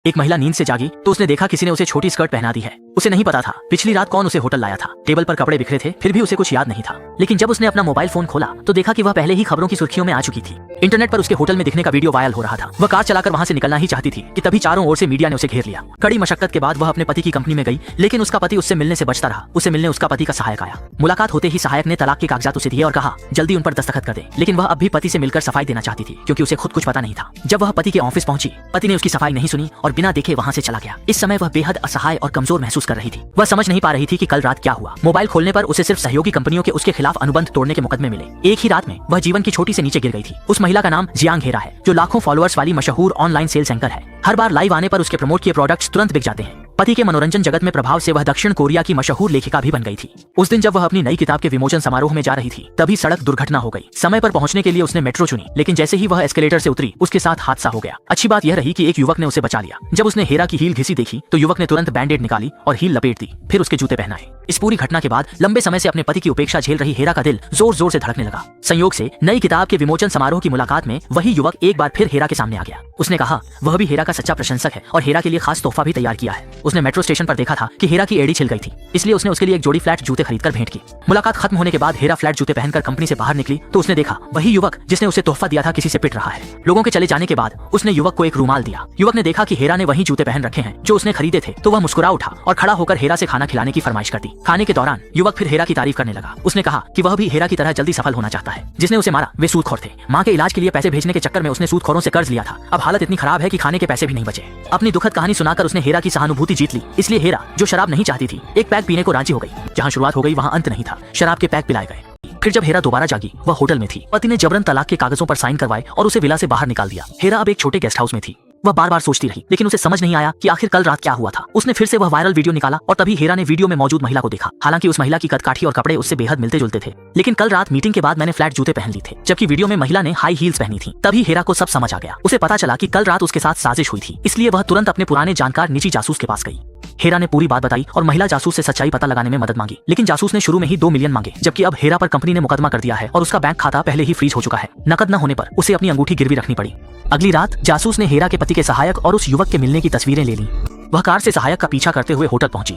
एक महिला नींद से जागी तो उसने देखा किसी ने उसे छोटी स्कर्ट पहना दी है। उसे नहीं पता था पिछली रात कौन उसे होटल लाया था। टेबल पर कपड़े बिखरे थे, फिर भी उसे कुछ याद नहीं था। लेकिन जब उसने अपना मोबाइल फोन खोला तो देखा कि वह पहले ही खबरों की सुर्खियों में आ चुकी थी। इंटरनेट पर उसके होटल में दिखने का वीडियो वायरल हो रहा था। वह कार चलाकर वहां से निकलना ही चाहती थी कि तभी चारों ओर से मीडिया ने उसे घेर लिया। कड़ी मशक्कत के बाद वह अपने पति की कंपनी में गई, लेकिन उसका पति उससे मिलने से बचता रहा। उसे मिलने उसका पति का सहायक आया। मुलाकात होते ही सहायक ने तलाक के कागजात उसे दिए और कहा जल्दी उन पर दस्तखत कर दे। लेकिन वह अब भी पति से मिलकर सफाई देना चाहती थी, क्योंकि उसे खुद कुछ पता नहीं था। जब वह पति के ऑफिस पहुंची, पति ने उसकी सफाई नहीं सुनी और बिना देखे वहां से चला गया। इस समय वह बेहद असहाय और कमजोर महसूस कर रही थी। वह समझ नहीं पा रही थी कि कल रात क्या हुआ। मोबाइल खोलने पर उसे सिर्फ सहयोगी कंपनियों के उसके खिलाफ अनुबंध तोड़ने के मुकदमे मिले। एक ही रात में वह जीवन की छोटी से नीचे गिर गई थी। उस महिला का नाम जियांग हेरा है, जो लाखों फॉलोअर्स वाली मशहूर ऑनलाइन सेल्स एंकर है। हर बार लाइव आने पर उसके प्रमोट किए प्रोडक्ट्स तुरंत बिक जाते हैं। पति के मनोरंजन जगत में प्रभाव से वह दक्षिण कोरिया की मशहूर लेखिका भी बन गई थी। उस दिन जब वह अपनी नई किताब के विमोचन समारोह में जा रही थी, तभी सड़क दुर्घटना हो गई। समय पर पहुंचने के लिए उसने मेट्रो चुनी, लेकिन जैसे ही वह एस्केलेटर से उतरी, उसके साथ हादसा हो गया। अच्छी बात यह रही कि एक युवक ने उसे बचा लिया। जब उसने हेरा की हील घिसी देखी तो युवक ने तुरंत बैंडेड निकाली और हील लपेट दी, फिर उसके जूते पहनाए। इस पूरी घटना के बाद लंबे समय से अपने पति की उपेक्षा झेल रही हेरा का दिल जोर जोर से धड़कने लगा। संयोग से नई किताब के विमोचन समारोह की मुलाकात में वही युवक एक बार फिर हेरा के सामने आ गया। उसने कहा वह भी हेरा का सच्चा प्रशंसक है और हेरा के लिए खास तोहफा भी तैयार किया है। उसने मेट्रो स्टेशन पर देखा था कि हेरा की एड़ी छिल गई थी, इसलिए उसने उसके लिए एक जोड़ी फ्लैट जूते खरीदकर भेंट की। मुलाकात खत्म होने के बाद हेरा फ्लैट जूते पहनकर कंपनी से बाहर निकली तो उसने देखा वही युवक जिसने उसे तोहफा दिया था किसी से पिट रहा है। लोगों के चले जाने के बाद उसने युवक को एक रुमाल दिया। युवक ने देखा कि हेरा ने वही जूते पहन रखे हैं जो उसने खरीदे थे, तो वह मुस्कुरा उठा और खड़ा होकर हेरा से खाना खिलाने की फरमाइश कर दी। खाने के दौरान युवक फिर हेरा की तारीफ करने लगा। उसने कहा कि वह भी हेरा की तरह जल्दी सफल होना चाहता है। जिसने उसे मारा वे सूदखोर थे। मां के इलाज के लिए पैसे भेजने के चक्कर में उसने सूदखोरों से कर्ज लिया था। अब हालत इतनी खराब है कि खाने के पैसे भी नहीं बचे। अपनी दुखद कहानी सुनाकर उसने हेरा की सहानुभूति जीत ली। इसलिए हेरा, जो शराब नहीं चाहती थी, एक पैक पीने को राजी हो गई। जहां शुरुआत हो गई वहां अंत नहीं था। शराब के पैक पिलाए गए। फिर जब हेरा दोबारा जागी, वह होटल में थी। पति ने जबरन तलाक के कागजों पर साइन करवाए और उसे विला से बाहर निकाल दिया। हेरा अब एक छोटे गेस्ट हाउस में थी। वह बार बार सोचती रही, लेकिन उसे समझ नहीं आया कि आखिर कल रात क्या हुआ था। उसने फिर से वह वायरल वीडियो निकाला और तभी हेरा ने वीडियो में मौजूद महिला को देखा। हालांकि उस महिला की कदकाठी और कपड़े उससे बेहद मिलते जुलते थे, लेकिन कल रात मीटिंग के बाद मैंने फ्लैट जूते पहन ली थे, जबकि वीडियो में महिला ने हाई हील्स पहनी थी। तभी हेरा को सब समझ आ गया। उसे पता चला कि कल रात उसके साथ साजिश हुई थी, इसलिए वह तुरंत अपने पुराने जानकार निजी जासूस के पास गई। हेरा ने पूरी बात बताई और महिला जासूस से सच्चाई पता लगाने में मदद मांगी, लेकिन जासूस ने शुरू में ही 2 मिलियन मांगे, जबकि अब हेरा पर कंपनी ने मुकदमा कर दिया है और उसका बैंक खाता पहले ही फ्रीज हो चुका है। नकद न होने पर उसे अपनी अंगूठी गिरवी रखनी पड़ी। अगली रात जासूस ने हेरा के पति के सहायक और उस युवक के मिलने की तस्वीरें ले ली। वह कार से सहायक का पीछा करते हुए होटल पहुंची।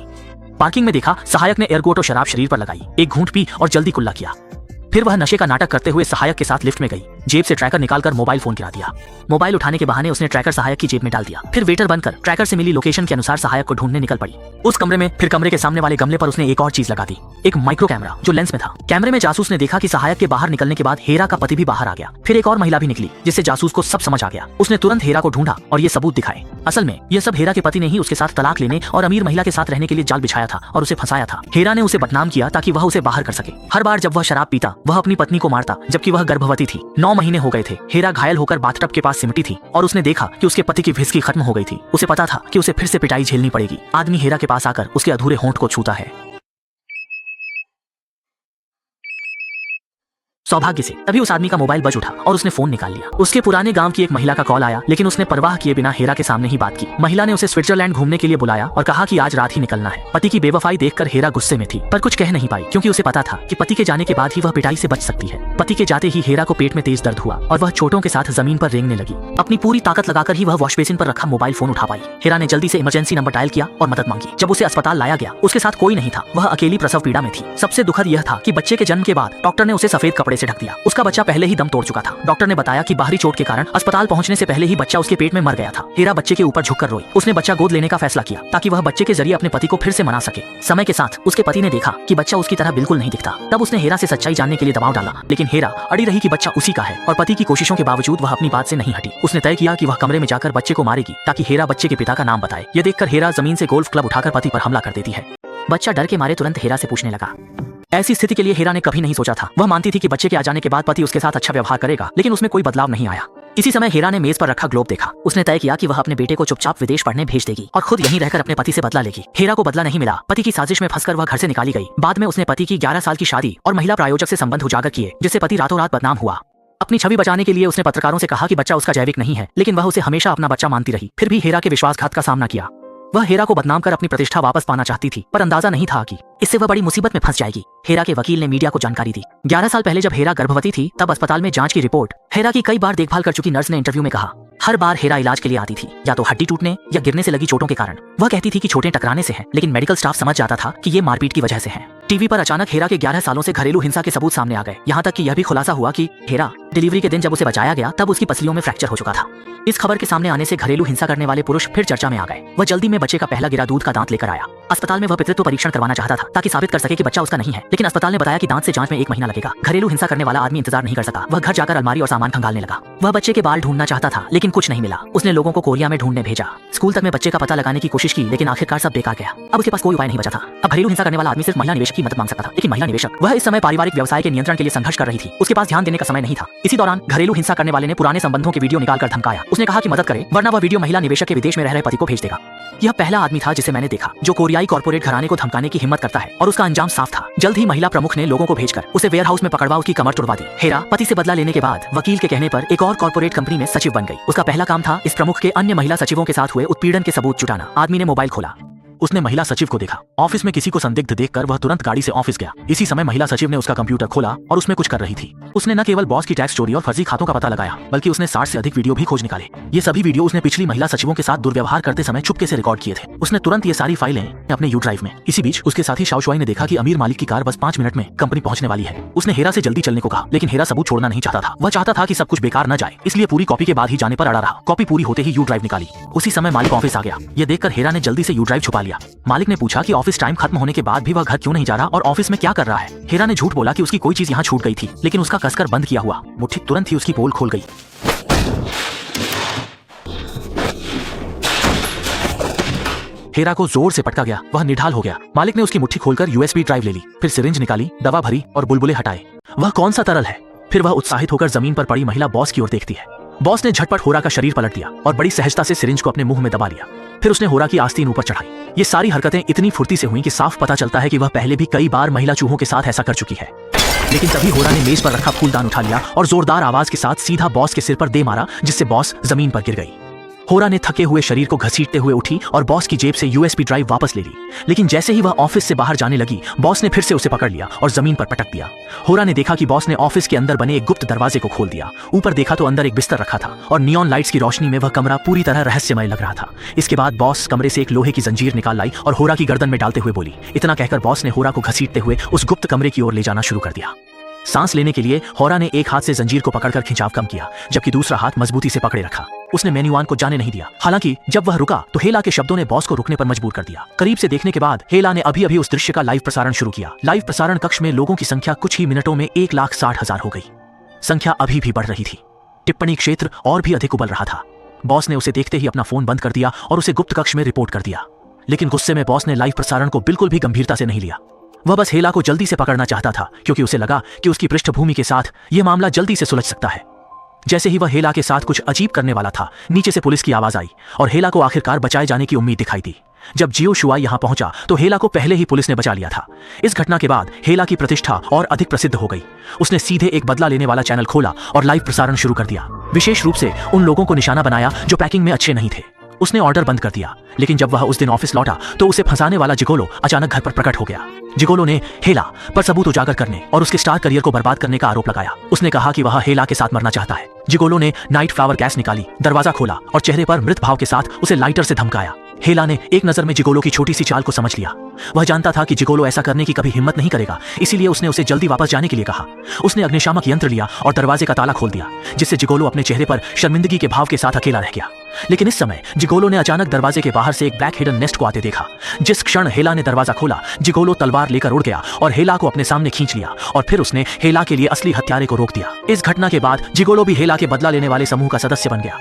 पार्किंग में देखा सहायक ने एयरगोट और शराब शरीर पर लगाई, एक घूंट पी और जल्दी कुल्ला किया। फिर वह नशे का नाटक करते हुए सहायक के साथ लिफ्ट में गई। जेब से ट्रैकर निकालकर मोबाइल फोन गिरा दिया। मोबाइल उठाने के बहाने उसने ट्रैकर सहायक की जेब में डाल दिया। फिर वेटर बनकर ट्रैकर से मिली लोकेशन के अनुसार सहायक को ढूंढने निकल पड़ी। उस कमरे में फिर कमरे के सामने वाले गमले पर उसने एक और चीज लगा दी, एक माइक्रो कैमरा जो लेंस में था। कैमरे में जासूस ने देखा कि सहायक के बाहर निकलने के बाद हेरा का पति भी बाहर आ गया। फिर एक और महिला भी निकली, जिससे जासूस को सब समझ आ गया। उसने तुरंत हेरा को ढूंढा और ये सबूत दिखाए। असल में यह सब हेरा के पति ने ही उसके साथ तलाक लेने और अमीर महिला के साथ रहने के लिए जाल बिछाया था और उसे फंसाया था। हेरा ने उसे बदनाम किया ताकि वह उसे बाहर कर सके। हर बार जब वह शराब पीता, वह अपनी पत्नी को मारता, जबकि वह गर्भवती थी। 9 महीने हो गए थे। हेरा घायल होकर बाथटब के पास सिमटी थी और उसने देखा कि उसके पति की व्हिस्की खत्म हो गई थी। उसे पता था कि उसे फिर से पिटाई झेलनी पड़ेगी। आदमी हेरा के पास आकर उसके अधूरे होंठ को छूता है। सौभाग्य से तभी उस आदमी का मोबाइल बज उठा और उसने फोन निकाल लिया। उसके पुराने गांव की एक महिला का कॉल आया, लेकिन उसने परवाह किए बिना हेरा के सामने ही बात की। महिला ने उसे स्विट्जरलैंड घूमने के लिए बुलाया और कहा कि आज रात ही निकलना है। पति की बेवफाई देखकर हेरा गुस्से में थी, पर कुछ कह नहीं पाई, क्योंकि उसे पता था कि पति के जाने के बाद ही वह पिटाई से बच सकती है। पति के जाते ही हेरा को पेट में तेज दर्द हुआ और वह चोटों के साथ जमीन पर रेंगने लगी। अपनी पूरी ताकत लगाकर ही वह वॉश बेसिन पर रखा मोबाइल फोन उठा पाई। हेरा ने जल्दी से इमरजेंसी नंबर डायल किया और मदद मांगी। जब उसे अस्पताल लाया गया, उसके साथ कोई नहीं था। वह अकेली प्रसव पीड़ा में थी। सबसे दुखद यह था कि बच्चे के जन्म के बाद डॉक्टर ने उसे सफेद कपड़े से ढक दिया। उसका बच्चा पहले ही दम तोड़ चुका था। डॉक्टर ने बताया कि बाहरी चोट के कारण अस्पताल पहुंचने से पहले ही बच्चा उसके पेट में मर गया था। हेरा बच्चे के ऊपर झुककर रोई। उसने बच्चा गोद लेने का फैसला किया ताकि वह बच्चे के जरिए अपने पति को फिर से मना सके। समय के साथ उसके पति ने देखा कि बच्चा उसकी तरह बिल्कुल नहीं दिखता। तब उसने हेरा से सच्चाई जानने के लिए दबाव डाला, लेकिन हेरा अड़ी रही कि बच्चा उसी का है और पति की कोशिशों के बावजूद वह अपनी बात से नहीं हटी। उसने तय किया कि वह कमरे में जाकर बच्चे को मारेगी ताकि हेरा बच्चे के पिता का नाम बताए। यह देखकर हेरा जमीन से गोल्फ क्लब उठाकर पति पर हमला कर देती है। बच्चा डर के मारे तुरंत हेरा से पूछने लगा। ऐसी स्थिति के लिए हेरा ने कभी नहीं सोचा था। वह मानती थी कि बच्चे के आ जाने के बाद पति उसके साथ अच्छा व्यवहार करेगा, लेकिन उसमें कोई बदलाव नहीं आया। इसी समय हेरा ने मेज पर रखा ग्लोब देखा। उसने तय किया कि वह अपने बेटे को चुपचाप विदेश पढ़ने भेज देगी और खुद यहीं रहकर अपने पति से बदला लेगी। हेरा को बदला नहीं मिला। पति की साजिश में फंसकर वह घर से निकाली गई। बाद में उसने पति की 11 साल की शादी और महिला प्रायोजक से संबंध उजागर किए, जिससे पति रातों रात बदनाम हुआ। अपनी छवि बचाने के लिए उसने पत्रकारों से कहा कि बच्चा उसका जैविक नहीं है, लेकिन वह उसे हमेशा अपना बच्चा मानती रही। फिर भी हेरा के विश्वासघात का सामना किया। वह हेरा को बदनाम कर अपनी प्रतिष्ठा वापस पाना चाहती थी, पर अंदाजा नहीं था कि इससे वह बड़ी मुसीबत में फंस जाएगी। हेरा के वकील ने मीडिया को जानकारी दी। 11 साल पहले जब हेरा गर्भवती थी, तब अस्पताल में जांच की रिपोर्ट हेरा की कई बार देखभाल कर चुकी नर्स ने इंटरव्यू में कहा, हर बार हेरा इलाज के लिए आती थी, या तो हड्डी टूटने या गिरने से लगी चोटों के कारण। वह कहती थी कि चोटें टकराने से हैं, लेकिन मेडिकल स्टाफ समझ जाता था कि ये मारपीट की वजह से है। टीवी पर अचानक हेरा के 11 सालों से घरेलू हिंसा के सबूत सामने आ गए। यहाँ तक कि यह भी खुलासा हुआ कि हेरा डिलीवरी के दिन जब उसे बचाया गया तब उसकी पसलियों में फ्रैक्चर हो चुका था। इस खबर के सामने आने से घरेलू हिंसा करने वाले पुरुष फिर चर्चा में आ गए। वह जल्दी में बच्चे का पहला गिरा दूध का दांत लेकर आया। अस्पताल में वह पितृत्व परीक्षण करवाना चाहता था ताकि साबित कर सके कि बच्चा उसका नहीं है, लेकिन अस्पताल ने बताया कि दांत से जांच में 1 महीना लगेगा। घरेलू हिंसा करने वाला आदमी इंतजार नहीं कर सका। वह घर जाकर अलमारी और सामान खंगालने लगा। वह बच्चे के बाल ढूंढना चाहता था, लेकिन कुछ नहीं मिला। उसने लोगों को कोरिया में ढूंढने भेजा। स्कूल तक में बच्चे का पता लगाने की कोशिश की, लेकिन आखिरकार सब बेकार गया। अब उसके पास कोई उपाय नहीं बचा था। अब घरेलू हिंसा करने वाला आदमी सिर्फ महिला निवेशक की मदद मांग सकता था, लेकिन महिला निवेशक वह इस समय पारिवारिक व्यवसाय के नियंत्रण के लिए संघर्ष कर रही थी। उसके पास ध्यान देने का समय नहीं था। इसी दौरान घरेलू हिंसा करने वाले ने पुराने संबंधों के वीडियो निकालकर धमकाया। उसने कहा कि मदद करे, वरना वह वीडियो महिला निवेशक के विदेश में रह रहे पति को भेज देगा। यह पहला आदमी था जिसे मैंने देखा जो कोरियाई कॉर्पोरेट घराने को धमकाने की हिम्मत करता है, और उसका अंजाम साफ था। जल्द ही महिला प्रमुख ने लोगों को भेजकर उसे वेयर हाउस में पकड़वा उसकी कमर तुड़वा दी। हेरा पति से बदला लेने के बाद वकील के कहने पर एक और कॉर्पोरेट कंपनी में सचिव बन गई। उसका पहला काम था इस प्रमुख के अन्य महिला सचिवों के साथ हुए उत्पीड़न के सबूत जुटाना। आदमी ने मोबाइल खोला। उसने महिला सचिव को देखा। ऑफिस में किसी को संदिग्ध देखकर वह तुरंत गाड़ी से ऑफिस गया। इसी समय महिला सचिव ने उसका कंप्यूटर खोला और उसमें कुछ कर रही थी। उसने न केवल बॉस की टैक्स चोरी और फर्जी खातों का पता लगाया, बल्कि उसने 60 से अधिक वीडियो भी खोज निकाले। ये सभी वीडियो उसने पिछली महिला सचिवों के साथ दुर्व्यवहार करते समय चुपके से रिकॉर्ड किए थे। उसने तुरंत ये सारी फाइलें अपने यू ड्राइव में। इसी बीच उसके साथी शाओशुआई ने देखा कि अमीर मालिक की कार बस 5 मिनट में कंपनी पहुंचने वाली है। उसने हेरा से जल्दी चलने को कहा, लेकिन हेरा सबूत छोड़ना नहीं चाहता था। वह चाहता था कि सब कुछ बेकार न जाए, इसलिए पूरी कॉपी के बाद ही जाने पर अड़ा रहा। कॉपी पूरी होते ही यू ड्राइव निकाली। उसी समय मालिक ऑफिस आ गया। यह देखकर हेरा ने जल्दी से यू ड्राइव छुपा लिया। मालिक ने पूछा कि ऑफिस टाइम खत्म होने के बाद भी वह घर क्यों नहीं जा रहा और ऑफिस में क्या कर रहा है। हेरा ने झूठ बोला कि उसकी कोई चीज यहाँ छूट गई थी, लेकिन उसका कसकर बंद किया हुआ मुट्ठी तुरंत ही उसकी पोल खोल गई। हेरा को जोर से पटका गया। वह निढाल हो गया। मालिक ने उसकी मुट्ठी खोलकर यूएसबी ड्राइव ले ली, फिर सिरिंज निकाली, दवा भरी और बुलबुले हटाए। वह कौन सा तरल है? फिर वह उत्साहित होकर जमीन पर पड़ी महिला बॉस की ओर देखती है। बॉस ने झटपट होरा का शरीर पलट दिया और बड़ी सहजता से सिरिंज को अपने मुंह में दबा लिया। फिर उसने होरा की आस्तीन ऊपर चढ़ाई। ये सारी हरकतें इतनी फुर्ती से हुई कि साफ पता चलता है कि वह पहले भी कई बार महिला चूहों के साथ ऐसा कर चुकी है। लेकिन तभी होरा ने मेज पर रखा फूलदान उठा लिया और जोरदार आवाज के साथ सीधा बॉस के सिर पर दे मारा, जिससे बॉस जमीन पर गिर गई। होरा ने थके हुए शरीर को घसीटते हुए उठी और बॉस की जेब से यूएसबी ड्राइव वापस ले ली। लेकिन जैसे ही वह ऑफिस से बाहर जाने लगी, बॉस ने फिर से उसे पकड़ लिया और जमीन पर पटक दिया। होरा ने देखा कि बॉस ने ऑफिस के अंदर बने एक गुप्त दरवाजे को खोल दिया। ऊपर देखा तो अंदर एक बिस्तर रखा था और नियॉन लाइट्स की रोशनी में वह कमरा पूरी तरह रहस्यमय लग रहा था। इसके बाद बॉस कमरे से एक लोहे की जंजीर निकाल लाई और होरा की गर्दन में डालते हुए बोली। इतना कहकर बॉस ने होरा को घसीटते हुए उस गुप्त कमरे की ओर ले जाना शुरू कर दिया। सांस लेने के लिए होरा ने एक हाथ से जंजीर को पकड़कर खिंचाव कम किया, जबकि दूसरा हाथ मजबूती से पकड़े रखा। उसने मेन्युआन को जाने नहीं दिया। हालांकि जब वह रुका तो हेला के शब्दों ने बॉस को रुकने पर मजबूर कर दिया। करीब से देखने के बाद हेला ने अभी अभी उस दृश्य का लाइव प्रसारण शुरू किया। लाइव प्रसारण कक्ष में लोगों की संख्या कुछ ही मिनटों में 1,60,000 हो गई। संख्या अभी भी बढ़ रही थी। टिप्पणी क्षेत्र और भी अधिक उबल रहा था। बॉस ने उसे देखते ही अपना फोन बंद कर दिया और उसे गुप्त कक्ष में रिपोर्ट कर दिया। लेकिन गुस्से में बॉस ने लाइव प्रसारण को बिल्कुल भी गंभीरता से नहीं लिया। वह बस हेला को जल्दी से पकड़ना चाहता था, क्योंकि उसे लगा कि उसकी पृष्ठभूमि के साथ यह मामला जल्दी से सुलझ सकता है। जैसे ही वह हेला के साथ कुछ अजीब करने वाला था, नीचे से पुलिस की आवाज आई और हेला को आखिरकार बचाए जाने की उम्मीद दिखाई दी। जब जियो शुआई यहां पहुंचा तो हेला को पहले ही पुलिस ने बचा लिया था। इस घटना के बाद हेला की प्रतिष्ठा और अधिक प्रसिद्ध हो गई। उसने सीधे एक बदला लेने वाला चैनल खोला और लाइव प्रसारण शुरू कर दिया। विशेष रूप से उन लोगों को निशाना बनाया जो पैकिंग में अच्छे नहीं थे। उसने ऑर्डर बंद कर दिया। लेकिन जब वह उस दिन ऑफिस लौटा तो उसे फंसाने वाला जिगोलो अचानक घर पर प्रकट हो गया। जिगोलो ने हेला पर सबूत उजागर करने और उसके स्टार करियर को बर्बाद करने का आरोप लगाया। उसने कहा कि वह हेला के साथ मरना चाहता है। जिगोलो ने नाइट फ्लावर गैस निकाली, दरवाजा खोला और चेहरे पर मृत भाव के साथ उसे लाइटर से धमकाया। हेला ने एक नजर में जिगोलो की छोटी सी चाल को समझ लिया। वह जानता था कि जिगोलो ऐसा करने की कभी हिम्मत नहीं करेगा, इसीलिए उसने उसे जल्दी वापस जाने के लिए कहा। उसने अग्निशामक यंत्र लिया और दरवाजे का ताला खोल दिया, जिससे जिगोलो अपने चेहरे पर शर्मिंदगी के भाव के साथ अकेला रह गया। लेकिन इस समय जिगोलो ने अचानक दरवाजे के बाहर से एक ब्लैक हिडन नेस्ट को आते देखा। जिस क्षण हेला ने दरवाजा खोला, जिगोलो तलवार लेकर उड़ गया और हेला को अपने सामने खींच लिया और फिर उसने हेला के लिए असली हत्यारे को रोक दिया। इस घटना के बाद जिगोलो भी हेला के बदला लेने वाले समूह का सदस्य बन गया।